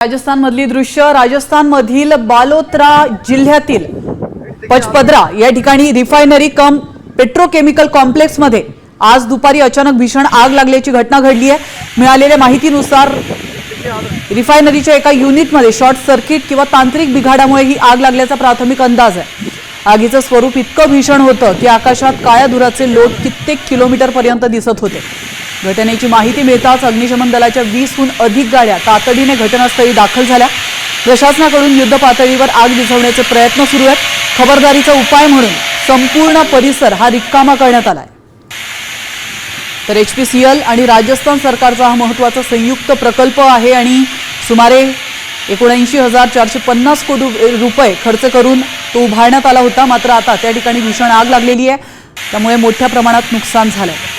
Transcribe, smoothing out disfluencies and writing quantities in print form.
राजस्थान मधली दृश्य राजस्थानमधील बालोतरा जिल्ह्यातील पचपदरा या ठिकाणी रिफायनरी कम पेट्रोकेमिकल कॉम्प्लेक्स मध्ये आज दुपारी अचानक भीषण आग लागल्याची घटना घडली आहे। मिळालेल्या माहितीनुसार रिफायनरीच्या एका युनिटमध्ये शॉर्ट सर्किट किंवा तांत्रिक बिघाडामुळे ही आग लागल्याचा प्राथमिक अंदाज आहे। आगीचं स्वरूप इतकं भीषण होतं की आकाशात काळ्या धुराचे लोट कित्येक किलोमीटर पर्यंत दिसत होते। घटनेची माहिती मिळताच अग्निशमन दलाच्या 20हून अधिक गाड्या तातडीने घटनास्थळी दाखल झाल्या। प्रशासनाकडून युद्ध पातळीवर आग विझवण्याचे प्रयत्न सुरू आहेत। खबरदारीचा उपाय म्हणून संपूर्ण परिसर हा रिकामा करण्यात आलाय। तर HPCL आणि राजस्थान सरकारचा हा महत्त्वाचा संयुक्त प्रकल्प आहे आणि सुमारे 79,450 कोटी रुपये खर्च करून तो उभारण्यात आला होता। मात्र आता त्या ठिकाणी भीषण आग लागलेली आहे, त्यामुळे मोठ्या प्रमाणात नुकसान झालंय।